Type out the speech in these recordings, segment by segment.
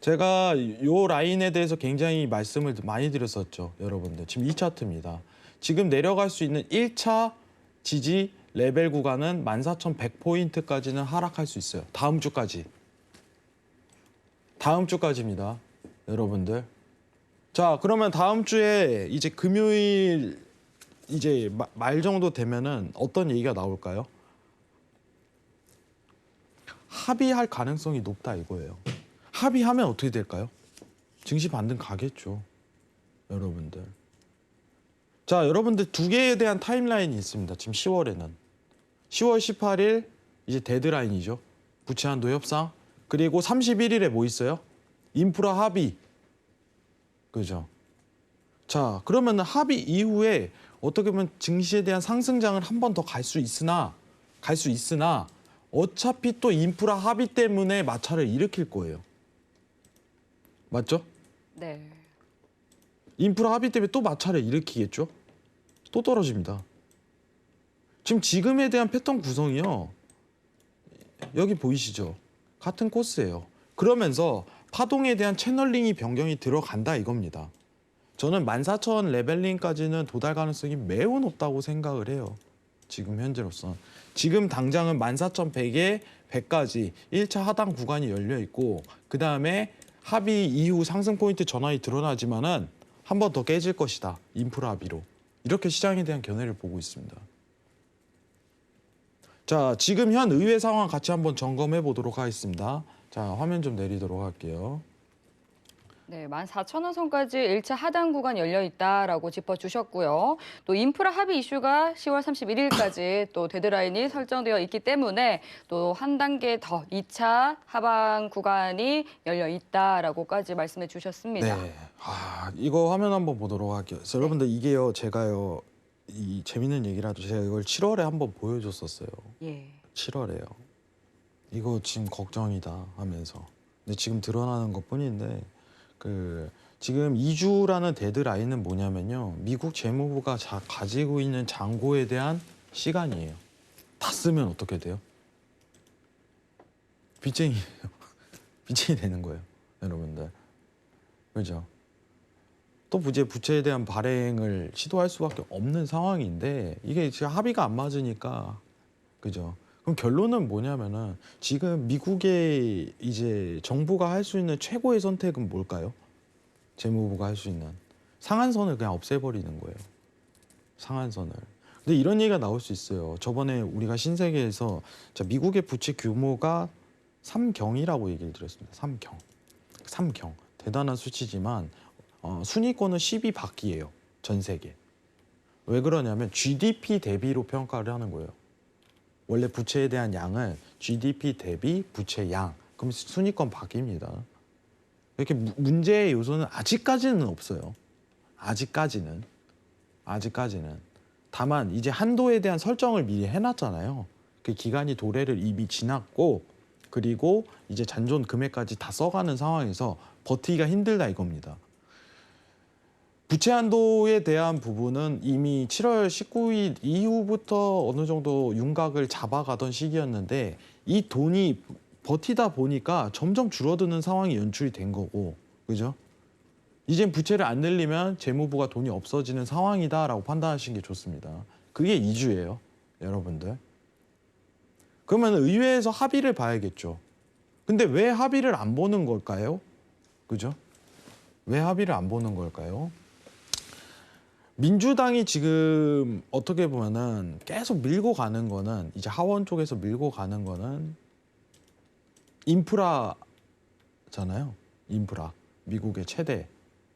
제가 요 라인에 대해서 굉장히 말씀을 많이 드렸었죠, 여러분들. 지금 이 차트입니다. 지금 내려갈 수 있는 1차 지지 레벨 구간은 14,100포인트까지는 하락할 수 있어요. 다음 주까지. 다음 주까지입니다, 여러분들. 자, 그러면 다음 주에 이제 금요일 이제 말 정도 되면은 어떤 얘기가 나올까요? 합의할 가능성이 높다 이거예요. 합의하면 어떻게 될까요? 증시 반등 가겠죠, 여러분들. 자, 여러분들 두 개에 대한 타임라인이 있습니다. 지금 10월에는. 10월 18일 이제 데드라인이죠. 부채 한도 협상. 그리고 31일에 뭐 있어요? 인프라 합의. 그죠? 자, 그러면 합의 이후에 어떻게 보면 증시에 대한 상승장을 한 번 더 갈 수 있으나 어차피 또 인프라 합의 때문에 마찰을 일으킬 거예요. 맞죠? 네. 인프라 합의 때문에 또 마찰을 일으키겠죠? 또 떨어집니다. 지금에 대한 패턴 구성이요. 여기 보이시죠? 같은 코스예요. 그러면서 파동에 대한 채널링이 변경이 들어간다 이겁니다. 저는 14,000 레벨링까지는 도달 가능성이 매우 높다고 생각을 해요. 지금 현재로선. 지금 당장은 14,100에 100까지 1차 하단 구간이 열려 있고 그다음에 합의 이후 상승 포인트 전환이 드러나지만은 한 번 더 깨질 것이다. 인프라 합의로. 이렇게 시장에 대한 견해를 보고 있습니다. 자, 지금 현 의회 상황 같이 한번 점검해 보도록 하겠습니다. 자, 화면 좀 내리도록 할게요. 네, 14,000원 선까지 1차 하단 구간 열려 있다라고 짚어주셨고요. 또 인프라 합의 이슈가 10월 31일까지 또 데드라인이 설정되어 있기 때문에 또 한 단계 더 2차 하방 구간이 열려 있다라고까지 말씀해 주셨습니다. 네, 이거 화면 한번 보도록 할게요. 그래서 여러분들 이게요, 제가요, 이 재밌는 얘기라도 제가 이걸 7월에 한번 보여줬었어요. 예. 7월에요. 이거 지금 걱정이다 하면서. 근데 지금 드러나는 것뿐인데 지금 2주라는 데드라인은 뭐냐면요. 미국 재무부가 가지고 있는 잔고에 대한 시간이에요. 다 쓰면 어떻게 돼요? 빚쟁이에요. 빚쟁이 되는 거예요, 여러분들. 그죠? 또 이제 부채에 대한 발행을 시도할 수밖에 없는 상황인데 이게 지금 합의가 안 맞으니까, 그죠? 그럼 결론은 뭐냐면은 지금 미국의 이제 정부가 할 수 있는 최고의 선택은 뭘까요? 재무부가 할 수 있는 상한선을 그냥 없애버리는 거예요. 상한선을. 근데 이런 얘기가 나올 수 있어요. 저번에 우리가 신세계에서 미국의 부채 규모가 3경이라고 얘기를 드렸습니다. 3경. 3경. 대단한 수치지만 순위권은 10위 밖이에요. 전 세계. 왜 그러냐면 GDP 대비로 평가를 하는 거예요. 원래 부채에 대한 양을 GDP 대비 부채 양. 그럼 순위권 밖입니다. 이렇게 문제의 요소는 아직까지는 없어요. 아직까지는. 다만 이제 한도에 대한 설정을 미리 해놨잖아요. 그 기간이 도래를 이미 지났고 그리고 이제 잔존 금액까지 다 써가는 상황에서 버티기가 힘들다 이겁니다. 부채 한도에 대한 부분은 이미 7월 19일 이후부터 어느 정도 윤곽을 잡아가던 시기였는데 이 돈이 버티다 보니까 점점 줄어드는 상황이 연출이 된 거고, 그죠? 이젠 부채를 안 늘리면 재무부가 돈이 없어지는 상황이다라고 판단하시는 게 좋습니다. 그게 2주예요, 여러분들. 그러면 의회에서 합의를 봐야겠죠. 근데 왜 합의를 안 보는 걸까요? 그죠? 왜 합의를 안 보는 걸까요? 민주당이 지금 어떻게 보면은 계속 밀고 가는 거는 이제 하원 쪽에서 밀고 가는 거는 인프라잖아요. 인프라. 미국의 최대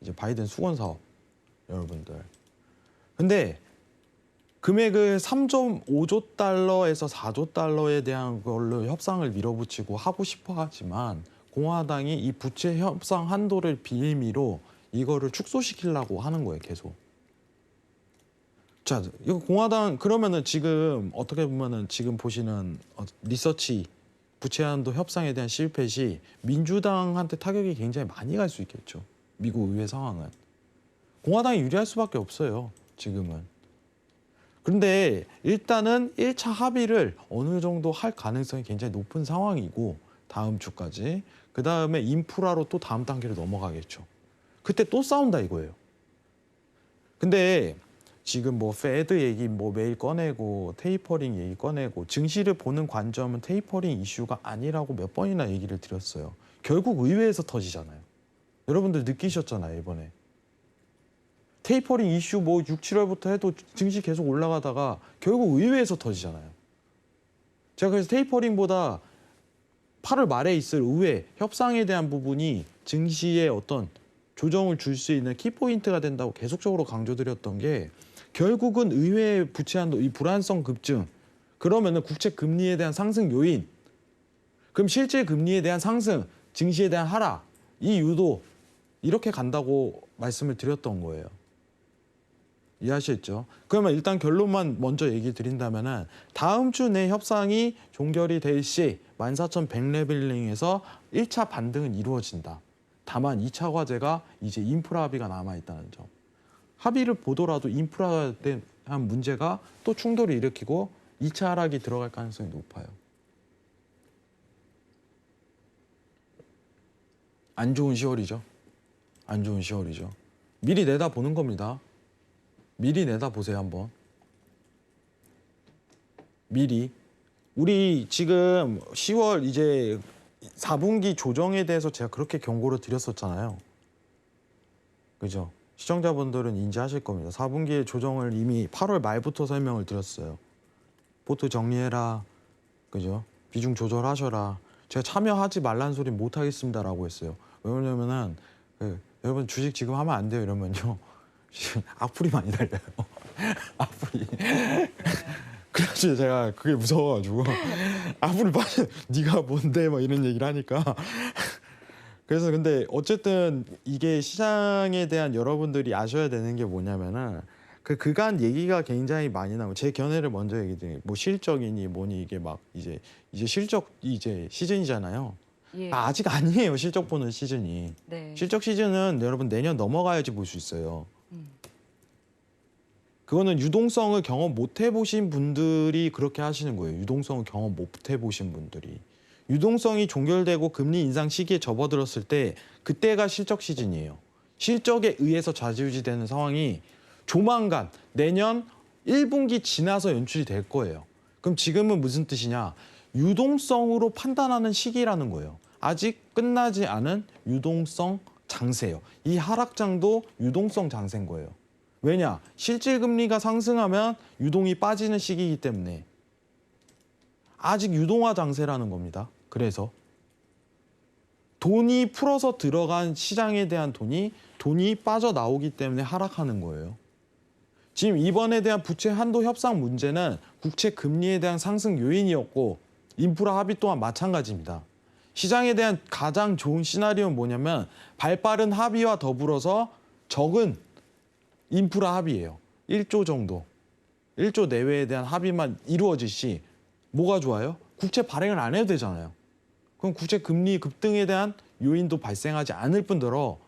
이제 바이든 수건 사업, 여러분들. 근데 금액을 3.5조 달러에서 4조 달러에 대한 걸로 협상을 밀어붙이고 하고 싶어 하지만 공화당이 이 부채 협상 한도를 빌미로 이거를 축소시키려고 하는 거예요, 계속. 자, 이거 공화당 그러면은 지금 어떻게 보면은 지금 보시는 리서치 부채 한도 협상에 대한 실패 시 민주당한테 타격이 굉장히 많이 갈 수 있겠죠. 미국 의회 상황은. 공화당이 유리할 수밖에 없어요, 지금은. 그런데 일단은 1차 합의를 어느 정도 할 가능성이 굉장히 높은 상황이고 다음 주까지. 그 다음에 인프라로 또 다음 단계로 넘어가겠죠. 그때 또 싸운다 이거예요. 근데 지금 뭐 페드 얘기 뭐 매일 꺼내고 테이퍼링 얘기 꺼내고 증시를 보는 관점은 테이퍼링 이슈가 아니라고 몇 번이나 얘기를 드렸어요. 결국 의회에서 터지잖아요. 여러분들 느끼셨잖아요, 이번에. 테이퍼링 이슈 뭐 6, 7월부터 해도 증시 계속 올라가다가 결국 의회에서 터지잖아요. 제가 그래서 테이퍼링보다 8월 말에 있을 의회 협상에 대한 부분이 증시에 어떤 조정을 줄 수 있는 키포인트가 된다고 계속적으로 강조드렸던 게 결국은 의회 부채 한도 이 불안성 급증 그러면은 국채 금리에 대한 상승 요인 그럼 실제 금리에 대한 상승 증시에 대한 하락 이 유도 이렇게 간다고 말씀을 드렸던 거예요. 이해하시겠죠? 그러면 일단 결론만 먼저 얘기 드린다면은 다음 주 내 협상이 종결이 될 시 14,100레벨링에서 1차 반등은 이루어진다. 다만 2차 과제가 이제 인프라 합의가 남아있다는 점. 합의를 보더라도 인프라에 대한 문제가 또 충돌을 일으키고 2차 하락이 들어갈 가능성이 높아요. 안 좋은 10월이죠. 안 좋은 10월이죠. 미리 내다보는 겁니다. 미리 내다보세요 한번. 미리. 우리 지금 10월 이제 4분기 조정에 대해서 제가 그렇게 경고를 드렸었잖아요. 그죠? 시청자분들은 인지하실 겁니다. 4분기의 조정을 이미 8월 말부터 설명을 드렸어요. 포트 정리해라. 그죠? 비중 조절하셔라. 제가 참여하지 말라는 소리 못 하겠습니다라고 했어요. 왜냐면은 여러분 주식 지금 하면 안 돼요 이러면요. 악플이 많이 달려요. 악플이. 그래서 제가 그게 무서워가지고 악플이 빠져. 네가 뭔데 막 이런 얘기를 하니까. 그래서 근데 어쨌든 이게 시장에 대한 여러분들이 아셔야 되는 게 뭐냐면은 그 그간 얘기가 굉장히 많이 나오고 제 견해를 먼저 얘기드리면 뭐 실적이니 뭐니 이게 막 이제 실적 이제 시즌이잖아요. 예. 아직 아니에요 실적 보는 시즌이. 네. 실적 시즌은 여러분 내년 넘어가야지 볼 수 있어요. 그거는 유동성을 경험 못 해보신 분들이 그렇게 하시는 거예요. 유동성을 경험 못 해보신 분들이. 유동성이 종결되고 금리 인상 시기에 접어들었을 때 그때가 실적 시즌이에요. 실적에 의해서 좌지우지되는 상황이 조만간 내년 1분기 지나서 연출이 될 거예요. 그럼 지금은 무슨 뜻이냐? 유동성으로 판단하는 시기라는 거예요. 아직 끝나지 않은 유동성 장세예요. 이 하락장도 유동성 장세인 거예요. 왜냐? 실질금리가 상승하면 유동이 빠지는 시기이기 때문에 아직 유동화 장세라는 겁니다. 그래서 돈이 풀어서 들어간 시장에 대한 돈이 빠져나오기 때문에 하락하는 거예요. 지금 이번에 대한 부채 한도 협상 문제는 국채 금리에 대한 상승 요인이었고 인프라 합의 또한 마찬가지입니다. 시장에 대한 가장 좋은 시나리오는 뭐냐면 발빠른 합의와 더불어서 적은 인프라 합의예요. 1조 정도. 1조 내외에 대한 합의만 이루어질 시 뭐가 좋아요? 국채 발행을 안 해도 되잖아요. 그럼 국채 금리 급등에 대한 요인도 발생하지 않을 뿐더러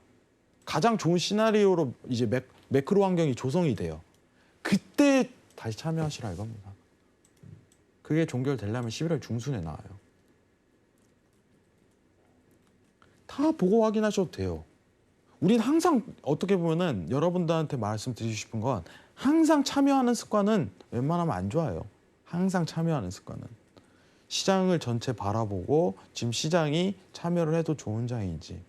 가장 좋은 시나리오로 이제 매크로 환경이 조성이 돼요. 그때 다시 참여하시라 이겁니다. 그게 종결되려면 11월 중순에 나와요. 다 보고 확인하셔도 돼요. 우린 항상 어떻게 보면은 여러분들한테 말씀드리고 싶은 건 항상 참여하는 습관은 웬만하면 안 좋아요. 항상 참여하는 습관은. 시장을 전체 바라보고 지금 시장이 참여를 해도 좋은 장인지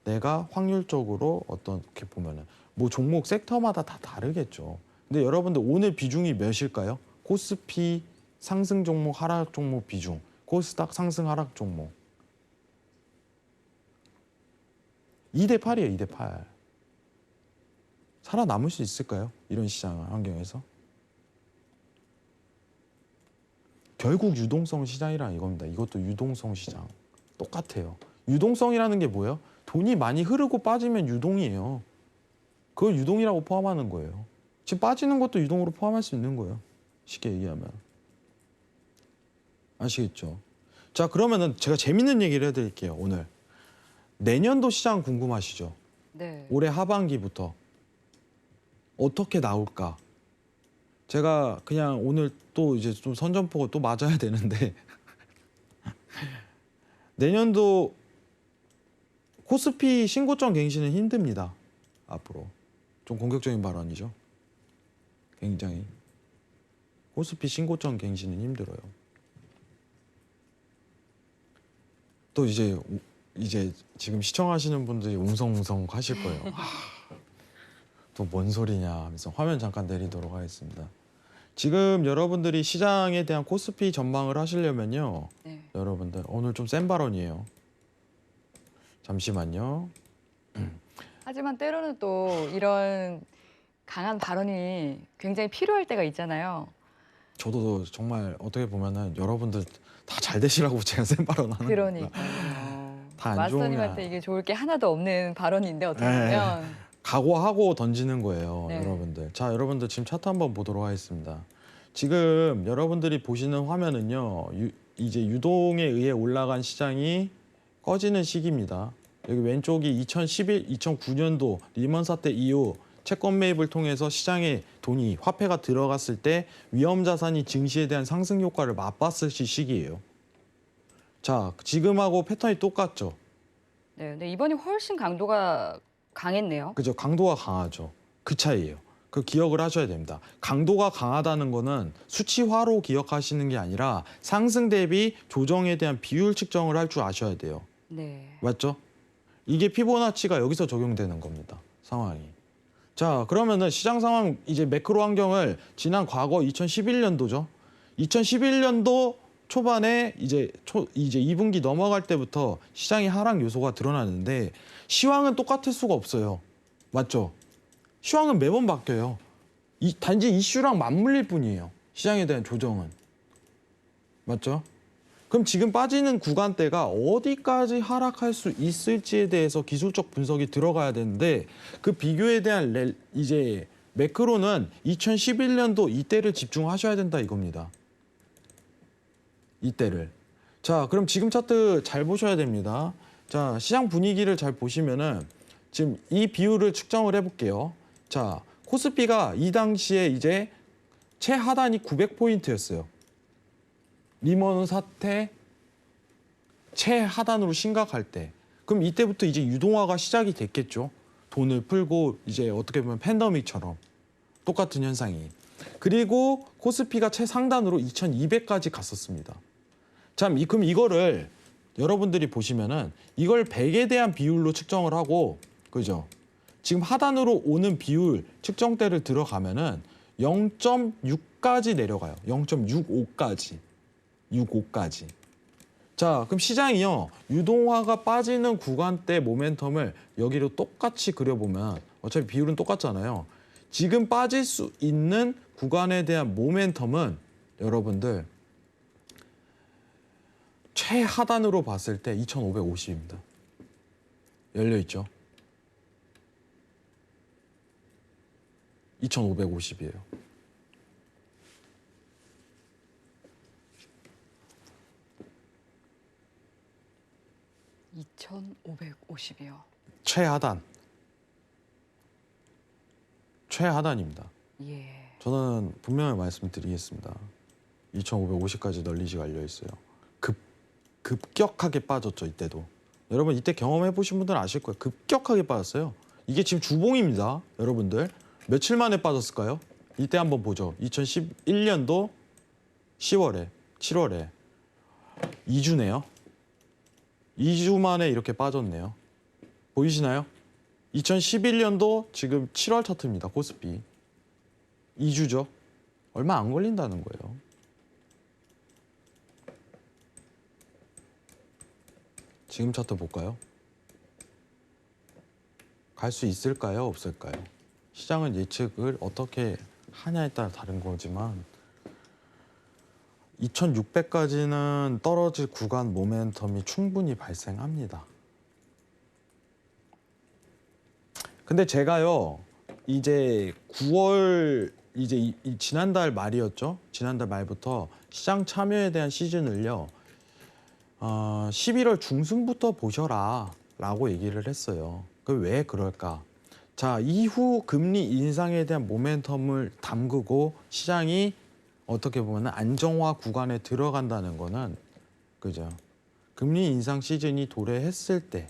내가 확률적으로 어떻게 보면은 뭐 종목 섹터마다 다 다르겠죠. 근데 여러분들 오늘 비중이 몇일까요? 코스피 상승 종목, 하락 종목 비중, 코스닥 상승 하락 종목. 2대 8이에요, 2대 8. 살아남을 수 있을까요? 이런 시장 환경에서? 결국 유동성 시장이라 이겁니다. 이것도 유동성 시장. 똑같아요. 유동성이라는 게 뭐예요? 돈이 많이 흐르고 빠지면 유동이에요. 그걸 유동이라고 포함하는 거예요. 지금 빠지는 것도 유동으로 포함할 수 있는 거예요. 쉽게 얘기하면. 아시겠죠? 자, 그러면은 제가 재밌는 얘기를 해드릴게요, 오늘. 내년도 시장 궁금하시죠? 네. 올해 하반기부터 어떻게 나올까? 제가 그냥 오늘 또 이제 좀 선전포고 또 맞아야 되는데 내년도 코스피 신고점 갱신은 힘듭니다. 앞으로 좀 공격적인 발언이죠. 굉장히 코스피 신고점 갱신은 힘들어요. 또 이제 지금 시청하시는 분들이 웅성웅성 하실 거예요. 또 뭔 소리냐 하면서 화면 잠깐 내리도록 하겠습니다. 지금 여러분들이 시장에 대한 코스피 전망을 하시려면요. 네. 여러분들 오늘 좀 센 발언이에요. 잠시만요. 하지만 때로는 또 이런 강한 발언이 굉장히 필요할 때가 있잖아요. 저도 정말 어떻게 보면은 여러분들 다 잘 되시라고 제가 센 발언 하는 겁니다. 그러니까요. 다안 좋으냐. 마스터님한테 이게 좋을 게 하나도 없는 발언인데 어떻게 네. 보면 각오하고 던지는 거예요, 네. 여러분들. 자, 여러분들 지금 차트 한번 보도록 하겠습니다. 지금 여러분들이 보시는 화면은요, 이제 유동에 의해 올라간 시장이 꺼지는 시기입니다. 여기 왼쪽이 2009년도 리먼 사태 이후 채권 매입을 통해서 시장에 돈이 화폐가 들어갔을 때 위험 자산이 증시에 대한 상승 효과를 맛봤을 시기예요. 자, 지금하고 패턴이 똑같죠. 네, 근데 이번이 훨씬 강도가 강했네요. 그죠? 강도가 강하죠. 그 차이예요. 그 기억을 하셔야 됩니다. 강도가 강하다는 거는 수치화로 기억하시는 게 아니라 상승 대비 조정에 대한 비율 측정을 할 줄 아셔야 돼요. 네. 맞죠? 이게 피보나치가 여기서 적용되는 겁니다. 상황이. 자, 그러면은 시장 상황 이제 매크로 환경을 지난 과거 2011년도죠. 2011년도 초반에 이제 2분기 넘어갈 때부터 시장의 하락 요소가 드러나는데 시황은 똑같을 수가 없어요. 맞죠? 시황은 매번 바뀌어요. 단지 이슈랑 맞물릴 뿐이에요. 시장에 대한 조정은. 맞죠? 그럼 지금 빠지는 구간대가 어디까지 하락할 수 있을지에 대해서 기술적 분석이 들어가야 되는데 그 비교에 대한 이제 매크로는 2011년도 이때를 집중하셔야 된다 이겁니다. 이때를. 자, 그럼 지금 차트 잘 보셔야 됩니다. 자, 시장 분위기를 잘 보시면은 지금 이 비율을 측정을 해볼게요. 자, 코스피가 이 당시에 이제 최하단이 900포인트였어요. 리먼 사태 최하단으로 심각할 때. 그럼 이때부터 이제 유동화가 시작이 됐겠죠. 돈을 풀고 이제 어떻게 보면 팬데믹처럼 똑같은 현상이. 그리고 코스피가 최상단으로 2200까지 갔었습니다. 참, 그럼 이거를 여러분들이 보시면은 이걸 100에 대한 비율로 측정을 하고, 그죠? 지금 하단으로 오는 비율 측정대를 들어가면은 0.6까지 내려가요. 0.65까지. 65까지. 자, 그럼 시장이요. 유동화가 빠지는 구간대 모멘텀을 여기로 똑같이 그려보면 어차피 비율은 똑같잖아요. 지금 빠질 수 있는 구간에 대한 모멘텀은 여러분들 최하단으로 봤을 때 2550입니다. 열려있죠? 2550이에요. (2550이요) 최하단입니다. 예. 저는 분명히 말씀드리겠습니다. 2550까지 널리지가 알려있어요. 급격하게 빠졌죠, 이때도. 여러분 이때 경험해 보신 분들은 아실 거예요. 급격하게 빠졌어요. 이게 지금 주봉입니다. 여러분들 며칠 만에 빠졌을까요? 이때 한번 보죠. 2011년도 10월에 7월에 2주네요. 2주 만에 이렇게 빠졌네요. 보이시나요? 2011년도 지금 7월 차트입니다. 코스피 2주죠. 얼마 안 걸린다는 거예요. 지금 차트 볼까요? 갈 수 있을까요? 없을까요? 시장은 예측을 어떻게 하냐에 따라 다른 거지만 2600까지는 떨어질 구간 모멘텀이 충분히 발생합니다. 근데 제가요, 이제 9월 이제 지난달 말이었죠? 지난달 말부터 시장 참여에 대한 시즌을요, 11월 중순부터 보셔라 라고 얘기를 했어요. 왜 그럴까? 자, 이후 금리 인상에 대한 모멘텀을 담그고 시장이 어떻게 보면 안정화 구간에 들어간다는 거는, 그죠? 금리 인상 시즌이 도래했을 때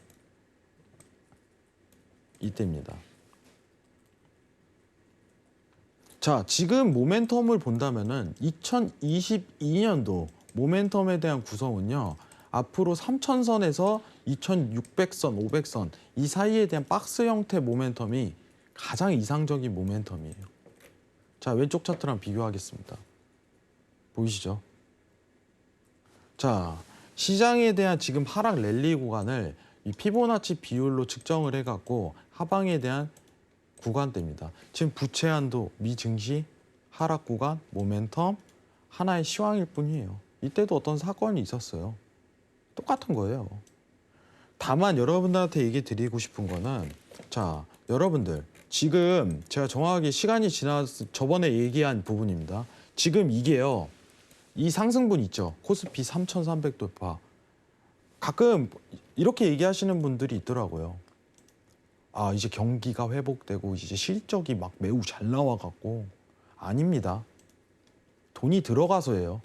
이때입니다. 자, 지금 모멘텀을 본다면은 2022년도 모멘텀에 대한 구성은요. 앞으로 3000선에서 2600선, 500선 이 사이에 대한 박스 형태 모멘텀이 가장 이상적인 모멘텀이에요. 자, 왼쪽 차트랑 비교하겠습니다. 보이시죠? 자, 시장에 대한 지금 하락 랠리 구간을 이 피보나치 비율로 측정을 해갖고 하방에 대한 구간대입니다. 지금 부채 한도, 미증시, 하락 구간, 모멘텀 하나의 시황일 뿐이에요. 이때도 어떤 사건이 있었어요. 똑같은 거예요. 다만 여러분들한테 얘기 드리고 싶은 거는 자, 여러분들 지금 제가 정확하게 시간이 지나서 저번에 얘기한 부분입니다. 지금 이게요. 이 상승분 있죠. 코스피 3,300 돌파. 가끔 이렇게 얘기하시는 분들이 있더라고요. 아, 이제 경기가 회복되고 이제 실적이 막 매우 잘 나와 갖고 아닙니다. 돈이 들어가서예요.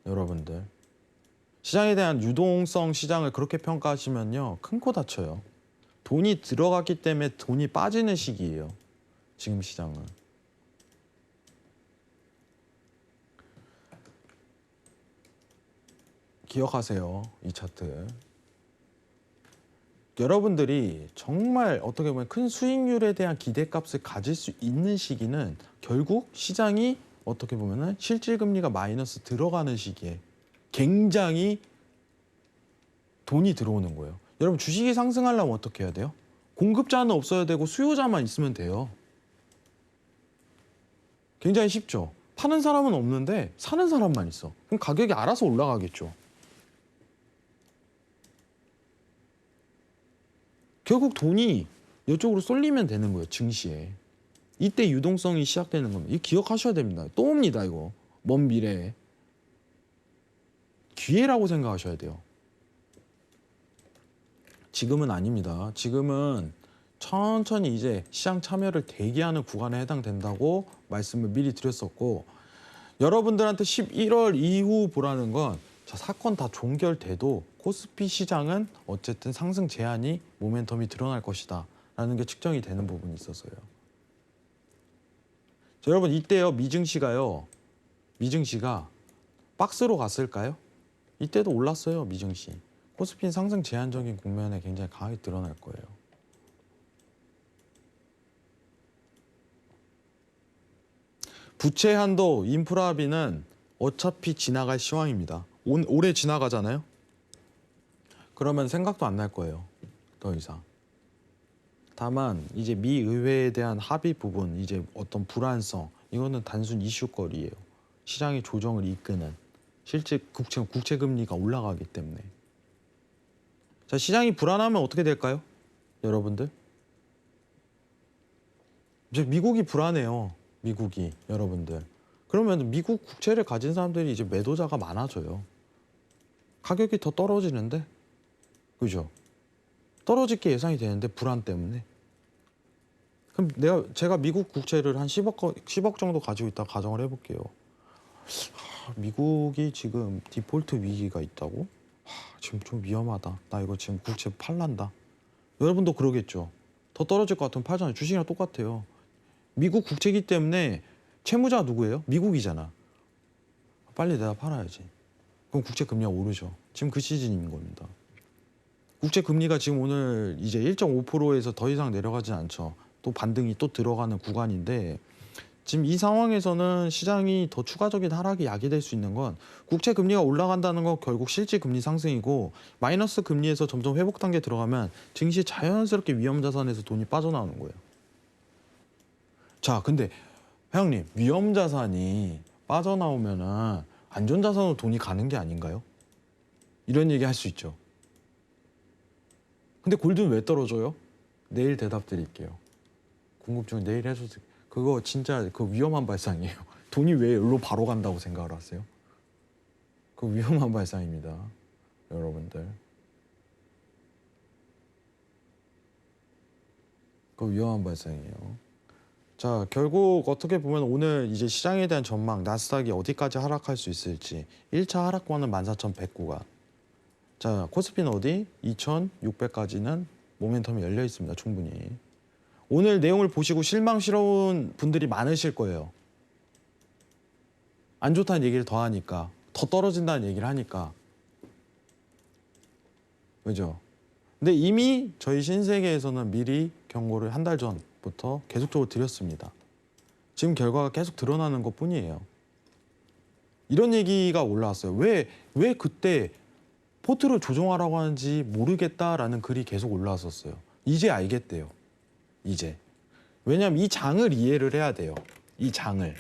여러분들. 시장에 대한 유동성 시장을 그렇게 평가하시면요. 큰 코 다쳐요. 돈이 들어갔기 때문에 돈이 빠지는 시기예요. 지금 시장은. 기억하세요. 이 차트. 여러분들이 정말 어떻게 보면 큰 수익률에 대한 기대값을 가질 수 있는 시기는 결국 시장이 어떻게 보면은 실질금리가 마이너스 들어가는 시기에 굉장히 돈이 들어오는 거예요. 여러분 주식이 상승하려면 어떻게 해야 돼요? 공급자는 없어야 되고 수요자만 있으면 돼요. 굉장히 쉽죠. 파는 사람은 없는데 사는 사람만 있어. 그럼 가격이 알아서 올라가겠죠. 결국 돈이 이쪽으로 쏠리면 되는 거예요. 증시에. 이때 유동성이 시작되는 겁니다. 이 기억하셔야 됩니다. 또 옵니다. 이거. 먼 미래에. 기회라고 생각하셔야 돼요. 지금은 아닙니다. 지금은 천천히 이제 시장 참여를 대기하는 구간에 해당된다고 말씀을 미리 드렸었고 여러분들한테 11월 이후 보라는 건 자, 사건 다 종결돼도 코스피 시장은 어쨌든 상승 제한이 모멘텀이 드러날 것이다 라는 게 측정이 되는 부분이 있어서요. 자, 여러분 이때요 미증시가 박스로 갔을까요? 이때도 올랐어요. 미증시. 코스피는 상승 제한적인 국면에 굉장히 강하게 드러날 거예요. 부채 한도, 인프라 합의는 어차피 지나갈 시황입니다. 올해 지나가잖아요. 그러면 생각도 안 날 거예요. 더 이상. 다만 이제 미 의회에 대한 합의 부분, 이제 어떤 불안성, 이거는 단순 이슈거리예요. 시장의 조정을 이끄는 실제 국채 금리가 올라가기 때문에. 자, 시장이 불안하면 어떻게 될까요? 여러분들? 이제 미국이 불안해요. 미국이 여러분들. 그러면 미국 국채를 가진 사람들이 이제 매도자가 많아져요. 가격이 더 떨어지는데, 그죠? 떨어질 게 예상이 되는데 불안 때문에. 그럼 제가 미국 국채를 한 10억 정도 가지고 있다 가정을 해볼게요. 미국이 지금 디폴트 위기가 있다고? 지금 좀 위험하다. 나 이거 지금 국채 팔란다. 여러분도 그러겠죠. 더 떨어질 것 같으면 팔잖아요. 주식이랑 똑같아요. 미국 국채이기 때문에 채무자가 누구예요? 미국이잖아. 빨리 내가 팔아야지. 그럼 국채 금리가 오르죠. 지금 그 시즌인 겁니다. 국채 금리가 지금 오늘 이제 1.5%에서 더 이상 내려가진 않죠. 또 반등이 또 들어가는 구간인데 지금 이 상황에서는 시장이 더 추가적인 하락이 야기될 수 있는 건 국채 금리가 올라간다는 건 결국 실질 금리 상승이고 마이너스 금리에서 점점 회복 단계 들어가면 증시 자연스럽게 위험 자산에서 돈이 빠져나오는 거예요. 자, 근데 회장님 위험 자산이 빠져나오면은 안전 자산으로 돈이 가는 게 아닌가요? 이런 얘기 할 수 있죠. 근데 골드는 왜 떨어져요? 내일 대답 드릴게요. 궁금증 내일 해줘도 그거 진짜 그 위험한 발상이에요. 돈이 왜 여기로 바로 간다고 생각을 하세요? 그 위험한 발상입니다. 여러분들. 그 위험한 발상이에요. 자, 결국 어떻게 보면 오늘 이제 시장에 대한 전망, 나스닥이 어디까지 하락할 수 있을지 1차 하락권은 14,100 구간. 자, 코스피는 어디? 2,600까지는 모멘텀이 열려 있습니다. 충분히. 오늘 내용을 보시고 실망스러운 분들이 많으실 거예요. 안 좋다는 얘기를 더 하니까, 더 떨어진다는 얘기를 하니까. 그죠? 근데 이미 저희 신세계에서는 미리 경고를 한 달 전부터 계속적으로 드렸습니다. 지금 결과가 계속 드러나는 것뿐이에요. 이런 얘기가 올라왔어요. 왜 그때 포트를 조정하라고 하는지 모르겠다라는 글이 계속 올라왔었어요. 이제 알겠대요. 이제. 왜냐하면 이 장을 이해를 해야 돼요. 이 장을.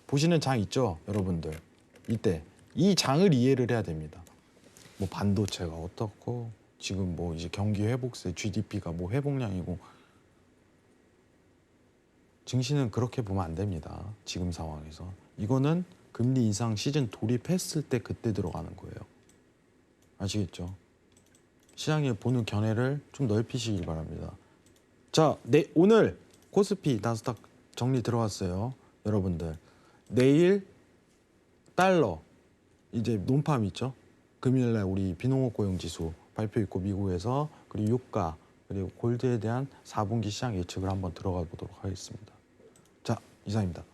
보시는 장 있죠, 여러분들. 이때 이 장을 이해를 해야 됩니다. 뭐 반도체가 어떻고 지금 뭐 이제 경기 회복세, GDP가 뭐 회복량이고, 증시는 그렇게 보면 안 됩니다. 지금 상황에서. 이거는 금리 인상 시즌 돌입했을 때 그때 들어가는 거예요. 아시겠죠? 시장에 보는 견해를 좀 넓히시길 바랍니다. 자, 오늘 코스피, 나스닥 정리 들어왔어요. 여러분들. 내일 달러, 이제 논팜 있죠? 금요일날 우리 비농업 고용지수 발표 있고 미국에서, 그리고 유가, 그리고 골드에 대한 4분기 시장 예측을 한번 들어가 보도록 하겠습니다. 자, 이상입니다.